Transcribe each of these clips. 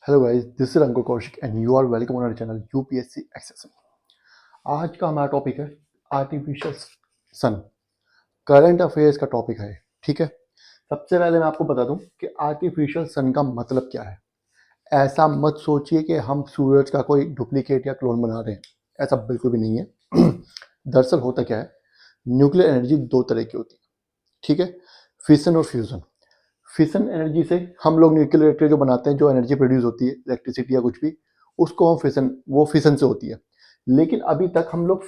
Hello guys, this is Ankur Kaushik and you are welcome on our channel UPSC access. आज का हमारा topic है artificial sun. Current affairs का topic है। ठीक है, सबसे पहले मैं आपको बता दूं कि आर्टिफिशियल सन का मतलब क्या है। ऐसा मत सोचिए कि हम सूरज का कोई डुप्लीकेट या क्लोन बना रहे हैं, ऐसा बिल्कुल भी नहीं है। दरअसल होता क्या है, न्यूक्लियर एनर्जी दो तरह की होती है। ठीक है, फिशन और फ्यूजन। फिशन एनर्जी से हम लोग न्यूक्लियर रिएक्टर जो बनाते हैं, जो एनर्जी प्रोड्यूस होती है, इलेक्ट्रिसिटी या कुछ भी, उसको हम फिशन से होती है। लेकिन अभी तक हम लोग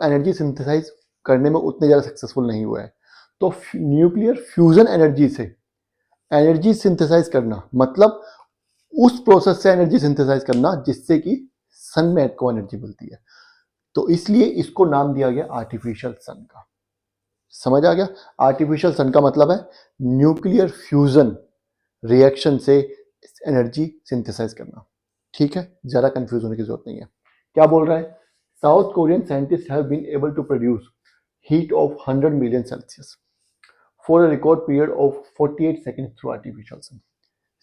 एनर्जी सिंथेसाइज करने में उतने ज़्यादा सक्सेसफुल नहीं हुए हैं। तो न्यूक्लियर फ्यूजन एनर्जी से एनर्जी सिंथेसाइज करना मतलब उस प्रोसेस से एनर्जी सिंथेसाइज करना जिससे कि सन में को एनर्जी मिलती है। तो इसलिए इसको नाम दिया गया आर्टिफिशियल सन का। समझ आ गया? आर्टिफिशियल सन का मतलब है न्यूक्लियर फ्यूजन रिएक्शन से एनर्जी सिंथेसाइज करना। ठीक है, ज़्यादा कंफ्यूज होने की जरूरत नहीं है। क्या बोल रहा है? South Korean scientist have been able to produce heat of 100 million Celsius for a record period of 48 second through artificial sun.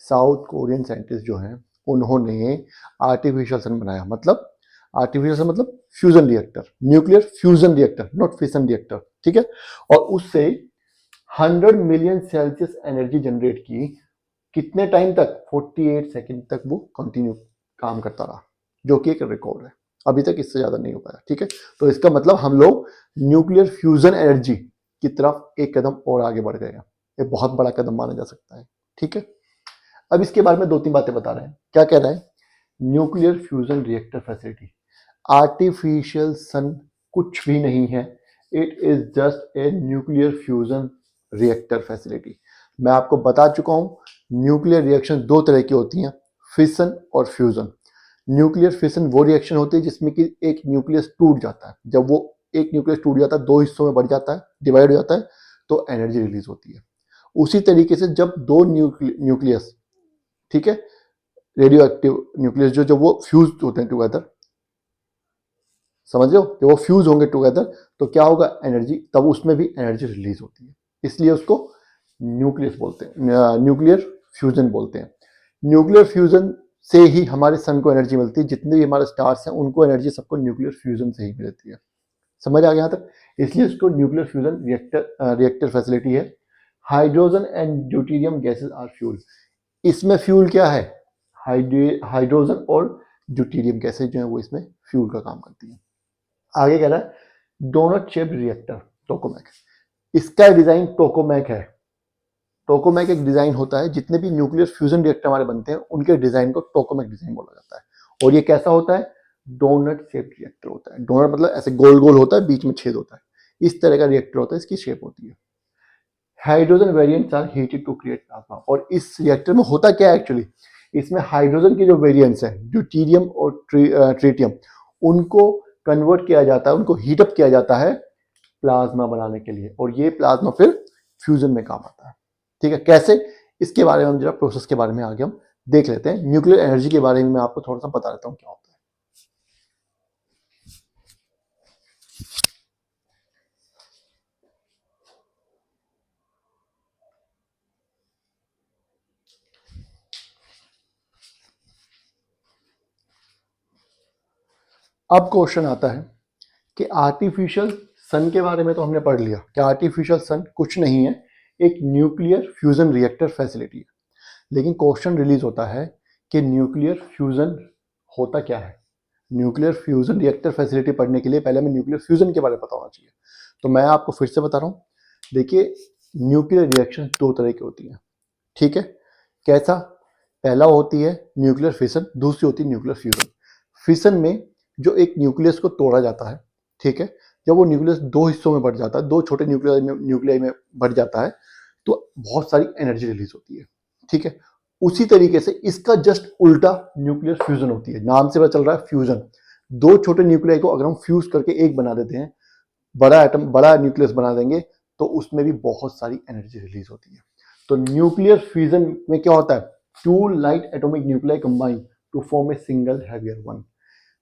South Korean scientist जो हैं, उन्होंने आर्टिफिशियल सन बनाया। मतलब आर्टिफिशियल सन मतलब fusion reactor, nuclear fusion reactor, not fission reactor. ठीक है, और उससे 100 मिलियन सेल्सियस एनर्जी जनरेट की। कितने टाइम तक? 48 सेकेंड तक वो कंटिन्यू काम करता रहा, जो कि एक रिकॉर्ड है। अभी तक इससे ज्यादा नहीं हो पाया। ठीक है, तो इसका मतलब हम लोग न्यूक्लियर फ्यूजन एनर्जी की तरफ एक कदम और आगे बढ़ गए हैं। ये बहुत बड़ा कदम माना जा सकता है। ठीक है, अब इसके बारे में दो तीन बातें बता रहे हैं। क्या कह रहा है? Nuclear fusion reactor facility. Artificial sun कुछ भी नहीं है, it is just a nuclear fusion reactor facility. मैं आपको बता चुका हूं न्यूक्लियर रिएक्शन दो तरह की होती हैं, फिशन और फ्यूजन। न्यूक्लियर फिशन वो रिएक्शन होती है जिसमें कि एक न्यूक्लियस टूट जाता है। जब वो एक न्यूक्लियस टूट जाता है, दो हिस्सों में बढ़ जाता है, डिवाइड हो जाता है, तो एनर्जी रिलीज होती है। उसी तरीके से जब दो न्यूक्लियस, ठीक है, रेडियो एक्टिव न्यूक्लियस जो जब वो फ्यूज होते हैं टुगेदर, समझ रहे हो, कि वो फ्यूज होंगे टुगेदर, तो क्या होगा? एनर्जी, तब उसमें भी एनर्जी रिलीज होती है। इसलिए उसको न्यूक्लियस बोलते हैं, न्यूक्लियर फ्यूजन बोलते हैं। न्यूक्लियर फ्यूजन से ही हमारे सन को एनर्जी मिलती है। जितने भी हमारे स्टार्स हैं उनको एनर्जी सबको न्यूक्लियर फ्यूजन से ही मिलती है। समझ आ गया यहाँ तक? इसलिए इसको न्यूक्लियर फ्यूजन रिएक्टर फैसिलिटी है। Hydrogen and deuterium gases are fuel. इसमें फ्यूल क्या है? हाइड्रोजन और ड्यूटेरियम गैसेज जो है वो इसमें फ्यूल का काम करती है। आगे कह रहा है डोनट शेप्ड रिएक्टर, टोकोमैक। इसका डिजाइन टोकोमैक है। टोकोमैक एक डिजाइन होता है, जितने भी न्यूक्लियर फ्यूजन रिएक्टर हमारे बनते हैं उनके डिजाइन को टोकोमैक डिजाइन बोला जाता है। और ये कैसा होता है? डोनट शेप्ड रिएक्टर होता है। डोनट मतलब ऐसे गोल गोल होता है, बीच में छेद होता है, इस तरह का रिएक्टर होता है, इसकी शेप होती है। Hydrogen variants are heated to create plasma. और इस रिएक्टर में होता क्या है एक्चुअली? इसमें हाइड्रोजन के जो वेरिएंट्स हैं, ड्यूटेरियम और ट्रिटियम, उनको कन्वर्ट किया जाता है, उनको हीटअप किया जाता है प्लाज्मा बनाने के लिए, और ये प्लाज्मा फिर फ्यूजन में काम आता है। ठीक है, कैसे? इसके बारे में हम जरा प्रोसेस के बारे में आगे हम देख लेते हैं। न्यूक्लियर एनर्जी के बारे में मैं आपको थोड़ा सा बता देता हूँ क्या होता है। अब क्वेश्चन आता है कि आर्टिफिशियल सन के बारे में तो हमने पढ़ लिया कि आर्टिफिशियल सन कुछ नहीं है, एक न्यूक्लियर फ्यूजन रिएक्टर फैसिलिटी है। लेकिन क्वेश्चन रिलीज होता है कि न्यूक्लियर फ्यूजन होता क्या है। न्यूक्लियर फ्यूजन रिएक्टर फैसिलिटी पढ़ने के लिए पहले हमें न्यूक्लियर फ्यूजन के बारे में पता होना चाहिए। तो मैं आपको फिर से बता रहा हूँ। देखिए, न्यूक्लियर रिएक्शन दो तरह की होती हैं। ठीक है, कैसा? पहला होती है न्यूक्लियर फिशन, दूसरी होती है न्यूक्लियर फ्यूजन। फिशन में जो एक न्यूक्लियस को तोड़ा जाता है, ठीक है, जब वो न्यूक्लियस दो हिस्सों में बढ़ जाता है, दो छोटे न्यूक्लियाई में बढ़ जाता है, तो बहुत सारी एनर्जी रिलीज होती है। ठीक है, उसी तरीके से इसका जस्ट उल्टा न्यूक्लियर फ्यूजन होती है। नाम से पता चल रहा है फ्यूजन। दो छोटे न्यूक्लियाई को अगर हम फ्यूज करके एक बना देते हैं, बड़ा एटम, बड़ा न्यूक्लियस बना देंगे, तो उसमें भी बहुत सारी एनर्जी रिलीज होती है। तो न्यूक्लियर फ्यूजन में क्या होता है? Two light atomic nuclei combine to form a single heavier one.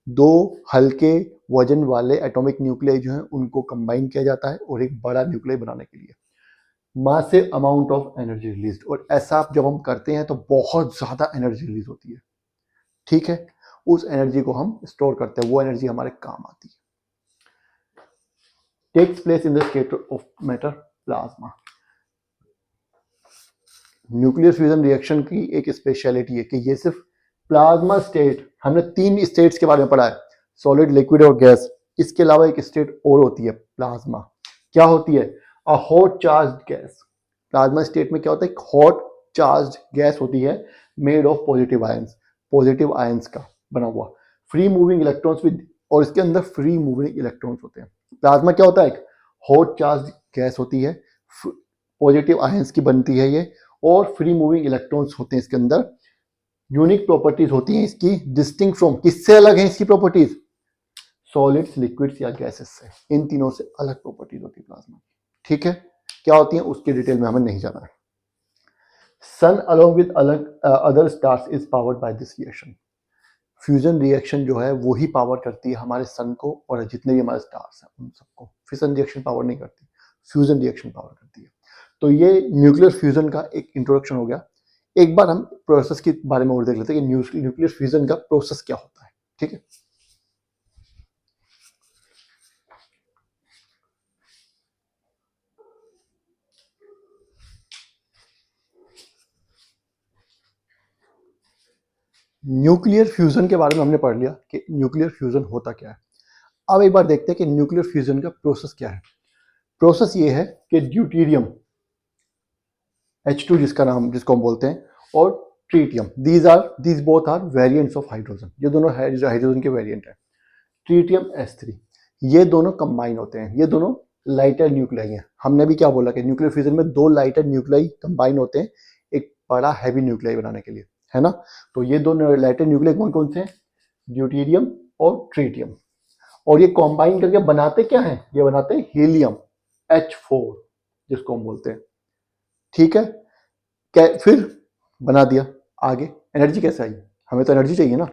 दो हल्के वजन वाले एटॉमिक न्यूक्लियाई जो हैं उनको कंबाइन किया जाता है और एक बड़ा न्यूक्लियाई बनाने के लिए। Massive amount of energy release, और ऐसा जब हम करते हैं तो बहुत ज़्यादा एनर्जी रिलीज होती है, ठीक है। उस एनर्जी को हम स्टोर करते हैं, वो एनर्जी हमारे काम आती है। Takes place in the state of matter plasma. Nuclear fusion reaction की एक स्पेशलिटी है कि ये सिर्फ प्लाज्मा स्टेट, हमने 3 स्टेट्स के बारे में पढ़ा है, सॉलिड, लिक्विड और गैस। इसके अलावा एक स्टेट और होती है प्लाज्मा। क्या होती है? A hot charge gas. Plasma state में क्या होता है? एक हॉट चार्ज गैस होती है, मेड ऑफ पॉजिटिव आयंस का बना हुआ, फ्री मूविंग इलेक्ट्रॉन्स विद, और इसके अंदर फ्री मूविंग इलेक्ट्रॉन्स होते हैं। प्लाज्मा क्या होता है? एक हॉट चार्ज गैस होती है, पॉजिटिव आयंस की बनती है ये, और फ्री मूविंग इलेक्ट्रॉन्स होते हैं इसके अंदर। यूनिक प्रॉपर्टीज होती हैं इसकी, डिस्टिंक्ट फ्रॉम, किससे अलग है इसकी प्रॉपर्टीज? सॉलिड्स, लिक्विड्स या गैसेस से। इन तीनों से अलग प्रॉपर्टीज होती है प्लाज्मा की, ठीक है। क्या होती है उसकी डिटेल में हमें नहीं जाना है। Sun along with other stars is powered by this reaction. Fusion reaction जो है वो ही पावर करती है हमारे सन को, और जितने भी हमारे स्टार्स हैं उन सबको। फिशन रिएक्शन पावर नहीं करती, फ्यूजन रिएक्शन पावर करती है। तो ये न्यूक्लियर फ्यूजन का एक इंट्रोडक्शन हो गया। एक बार हम प्रोसेस के बारे में और देख लेते हैं कि न्यूक्लियर फ्यूजन का प्रोसेस क्या होता है, ठीक है। न्यूक्लियर फ्यूजन के बारे में हमने पढ़ लिया कि न्यूक्लियर फ्यूजन होता क्या है। अब एक बार देखते हैं कि न्यूक्लियर फ्यूजन का प्रोसेस क्या है। प्रोसेस ये है कि ड्यूटेरियम H2 जिसको हम बोलते हैं, और tritium, these both are variants of hydrogen. ये दोनों हाइड्रोजन के वेरिएंट है। ट्रीटियम H3, ये दोनों कंबाइन होते हैं, ये दोनों लाइटर न्यूक्लियाई हैं। हमने भी क्या बोला कि न्यूक्लियर फ्यूजन में 2 लाइटर न्यूक्लियाई कंबाइन होते हैं एक बड़ा हैवी न्यूक्लियाई बनाने के लिए, है ना। तो ये दोनों लाइटर न्यूक्लियाई कौन कौन से हैं? ड्यूटेरियम और ट्रीटियम। और ये कंबाइन करके बनाते क्या हैं? ये बनाते हैं हीलियम H4, जिसको हम बोलते हैं, ठीक है। फिर बना दिया, आगे एनर्जी कैसे आई? हमें तो एनर्जी चाहिए ना।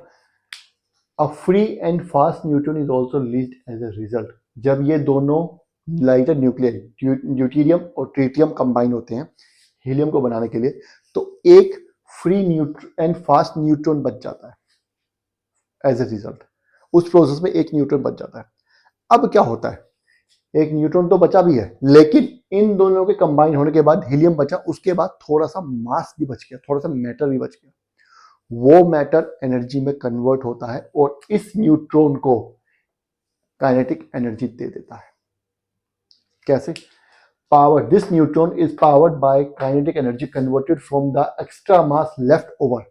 A free and fast neutron is also released as a result. जब ये दोनों लाइटर न्यूक्लियाई ड्यूटेरियम और ट्रीटियम कंबाइन होते हैं हीलियम को बनाने के लिए, तो एक फ्री एंड फास्ट न्यूट्रॉन बच जाता है एज ए रिजल्ट। उस प्रोसेस में एक न्यूट्रॉन बच जाता है। अब क्या होता है? एक न्यूट्रॉन तो बचा भी है, लेकिन इन दोनों के कंबाइन होने के बाद हीलियम बचा, उसके बाद थोड़ा सा मास भी बच गया, थोड़ा सा मैटर भी बच गया। वो मैटर एनर्जी में कन्वर्ट होता है और इस न्यूट्रॉन को काइनेटिक एनर्जी दे देता है। कैसे? Power, this neutron is powered bye kinetic energy converted from the extra mass left over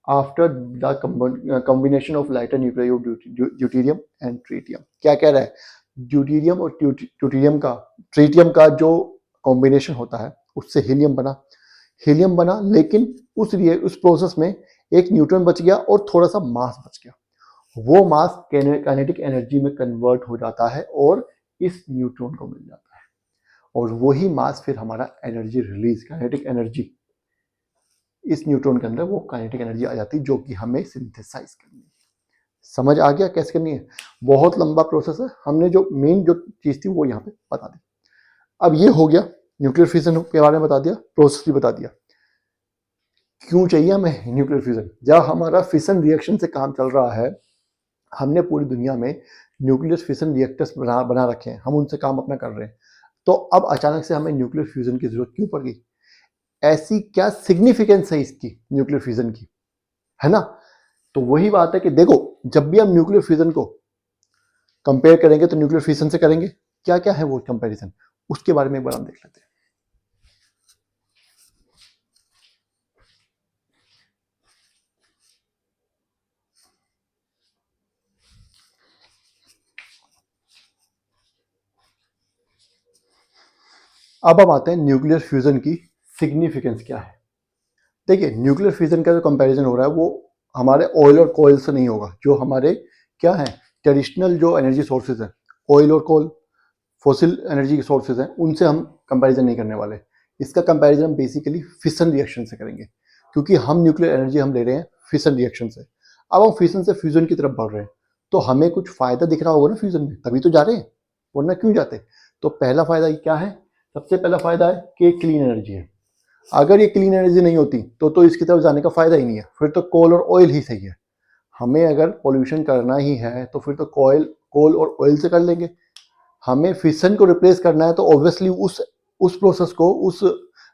after the combination of lighter nuclei of deuterium and tritium. क्या कह रहा है? ड्यूटेरियम और ट्रीटियम का जो कॉम्बिनेशन होता है उससे हीलियम बना, लेकिन उस प्रोसेस में एक न्यूट्रॉन बच गया और थोड़ा सा मास बच गया। वो मास काइनेटिक एनर्जी में कन्वर्ट हो जाता है और इस न्यूट्रॉन को मिल जाता है, और वही मास फिर हमारा एनर्जी रिलीज, काइनेटिक एनर्जी, इस न्यूट्रॉन के अंदर वो काइनेटिक एनर्जी आ जाती है जो कि हमें सिंथेसाइज करनी है। समझ आ गया कैसे करनी है? बहुत लंबा प्रोसेस है, हमने जो मेन जो चीज थी वो यहाँ पे बता दी। अब ये हो गया, न्यूक्लियर फ्यूजन के बारे में बता दिया, प्रोसेस भी बता दिया। क्यों चाहिए हमें न्यूक्लियर फ्यूजन? जब हमारा फिशन रिएक्शन से काम चल रहा है, हमने पूरी दुनिया में न्यूक्लियर फिशन रिएक्टर्स बना रखे हैं, हम उनसे काम अपना कर रहे हैं, तो अब अचानक से हमें न्यूक्लियर फ्यूजन की जरूरत क्यों पड़ गई? ऐसी क्या सिग्निफिकेंस है इसकी न्यूक्लियर फ्यूजन की, है ना। तो वही बात है कि देखो, जब भी हम न्यूक्लियर फ्यूजन को कंपेयर करेंगे तो न्यूक्लियर फिशन से करेंगे। क्या क्या है वो कंपैरिजन, उसके बारे में एक बार हम देख लेते हैं। अब हम आते हैं न्यूक्लियर फ्यूजन की सिग्निफिकेंस क्या है। देखिए, न्यूक्लियर फ्यूजन का जो कंपैरिजन हो रहा है वो हमारे ऑयल और कोयल से नहीं होगा, जो हमारे क्या है ट्रेडिशनल जो एनर्जी सोर्सेज हैं, ऑयल और कोल, फॉसिल एनर्जी के सोर्सेज हैं, उनसे हम कंपैरिजन नहीं करने वाले। इसका कंपैरिजन हम बेसिकली फिशन रिएक्शन से करेंगे, क्योंकि हम न्यूक्लियर एनर्जी हम ले रहे हैं फिशन रिएक्शन से। अब हम फिशन से फ्यूजन की तरफ बढ़ रहे हैं, तो हमें कुछ फायदा दिख रहा होगा ना फ्यूजन में, तभी तो जा रहे हैं, वरना क्यों जाते? तो पहला फायदा क्या है? सबसे पहला फायदा है कि क्लीन एनर्जी है। अगर ये क्लीन एनर्जी नहीं होती तो इसकी तरफ जाने का फायदा ही नहीं है, फिर तो कोल और ऑयल ही सही है। हमें अगर पोल्यूशन करना ही है तो फिर तो कोल और ऑयल से कर लेंगे। हमें फिशन को रिप्लेस करना है तो ऑब्वियसली उस प्रोसेस को, उस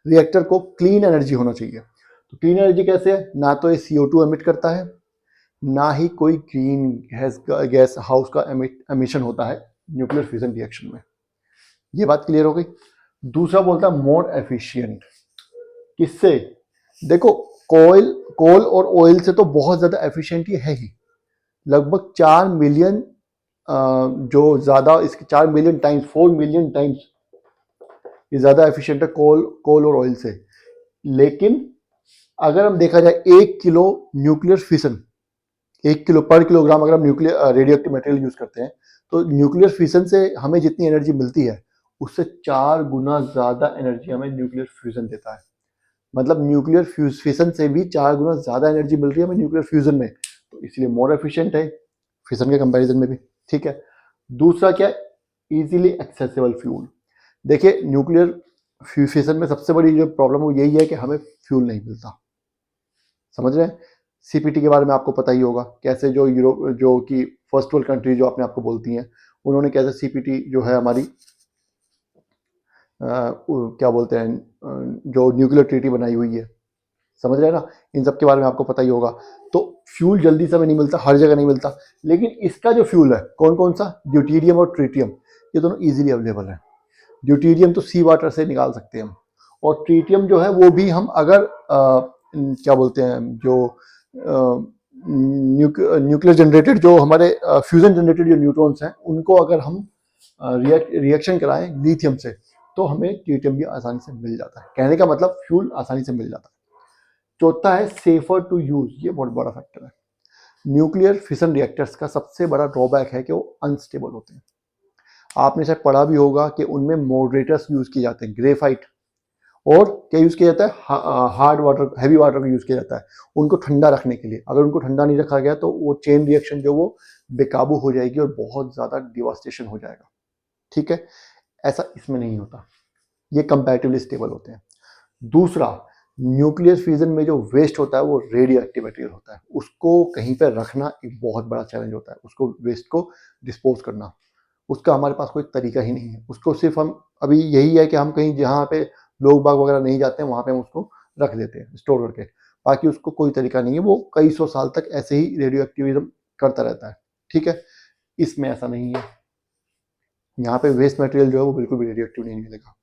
रिएक्टर को क्लीन एनर्जी होना चाहिए। तो क्लीन एनर्जी कैसे है? ना तो ये CO2 एमिट करता है, ना ही कोई ग्रीन गैस हाउस का एमिशन होता है न्यूक्लियर फ्यूजन रिएक्शन में। ये बात क्लियर हो गई। दूसरा बोलता है मोर एफिशिएंट। किससे? देखो, कोल और ऑयल से तो बहुत ज्यादा एफिशिएंट ये है ही। लगभग 4 मिलियन, जो ज्यादा इसके 4 मिलियन टाइम्स, 4 मिलियन टाइम्स ये ज्यादा एफिशिएंट है कोल और ऑयल से। लेकिन अगर हम देखा जाए 1 किलो न्यूक्लियर फिशन, 1 किलो पर किलोग्राम अगर हम nuclear radio active material use करते हैं तो न्यूक्लियर फिशन से हमें जितनी एनर्जी मिलती है उससे 4 गुना ज्यादा एनर्जी हमें न्यूक्लियर फ्यूजन देता है। मतलब न्यूक्लियर फिशन से भी 4 गुना ज्यादा एनर्जी मिल रही है हमें न्यूक्लियर फ्यूजन में, तो इसलिए मोर एफिशिएंट है फिशन के कंपैरिजन में भी। ठीक है। दूसरा क्या? Easily accessible fuel. देखिए, न्यूक्लियर फिशन में सबसे बड़ी जो प्रॉब्लम वो यही है कि हमें फ्यूल नहीं मिलता। समझ रहे हैं? CPT के बारे में आपको पता ही होगा, कैसे जो यूरोप, जो कि फर्स्ट वर्ल्ड कंट्री जो अपने आपको बोलती हैं, उन्होंने कैसे CPT जो है हमारी क्या बोलते हैं, जो न्यूक्लियर ट्रीटी बनाई हुई है, समझ रहे हैं ना? इन सब के बारे में आपको पता ही होगा। तो फ्यूल जल्दी से हमें नहीं मिलता, हर जगह नहीं मिलता, लेकिन इसका जो फ्यूल है कौन कौन सा, ड्यूटीरियम और ट्रीटियम, ये दोनों इजीली अवेलेबल है। ड्यूटीरियम तो सी वाटर से निकाल सकते हैं हम, और ट्रीटियम जो है वो भी हम अगर क्या बोलते हैं, जो न्यूक्लियर जनरेटेड, जो हमारे फ्यूजन जनरेटेड जो न्यूट्रॉन्स हैं, उनको अगर हम रिएक्शन कराएं लिथियम से तो हमें ट्रीटियम भी आसानी से मिल जाता है। कहने का मतलब फ्यूल आसानी से मिल जाता है। चौथा है सेफर टू यूज। ये बहुत बड़ा फैक्टर है। न्यूक्लियर फिशन रिएक्टर्स का सबसे बड़ा ड्रॉबैक है कि वो अनस्टेबल होते हैं। आपने शायद पढ़ा भी होगा कि उनमें मॉडरेटर्स यूज किए जाते हैं, ग्रेफाइट, और क्या यूज किया जाता है, हार्ड वाटर, हैवी वाटर का यूज किया जाता है उनको ठंडा रखने के लिए। अगर उनको ठंडा नहीं रखा गया तो वो चेन रिएक्शन जो वो बेकाबू हो जाएगी और बहुत ज्यादा डिवास्टेशन हो जाएगा। ठीक है, ऐसा इसमें नहीं होता, ये कंपैरेटिवली स्टेबल होते हैं। दूसरा, न्यूक्लियर फ्यूजन में जो वेस्ट होता है वो रेडियो एक्टिव मटेरियल होता है, उसको कहीं पर रखना एक बहुत बड़ा चैलेंज होता है, उसको वेस्ट को डिस्पोज करना। उसका हमारे पास कोई तरीका ही नहीं है। उसको सिर्फ हम अभी यही है कि हम कहीं जहाँ पे लोग बाग वगैरह नहीं जाते हैं वहाँ पे हम उसको रख देते हैं स्टोर करके, बाकी उसको कोई तरीका नहीं है। वो कई सौ साल तक ऐसे ही रेडियो एक्टिविज्म करता रहता है। ठीक है, इसमें ऐसा नहीं है। यहाँ पे वेस्ट मटेरियल जो है वो बिल्कुल भी रेडियो एक्टिव नहीं मिलेगा।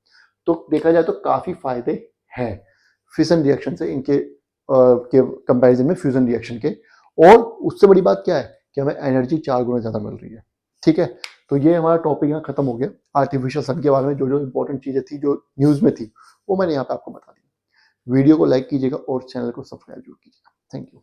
तो देखा जाए तो काफ़ी फायदे हैं फिशन रिएक्शन से, इनके के कंपैरिजन में फ्यूजन रिएक्शन के। और उससे बड़ी बात क्या है कि हमें एनर्जी 4 गुना ज़्यादा मिल रही है। ठीक है, तो ये हमारा टॉपिक यहाँ खत्म हो गया। आर्टिफिशियल सन के बारे में जो जो इंपॉर्टेंट चीज़ें थी, जो न्यूज़ में थी, वो मैंने यहाँ पे आपको बता दी। वीडियो को लाइक कीजिएगा और चैनल को सब्सक्राइब जरूर कीजिएगा। Thank you.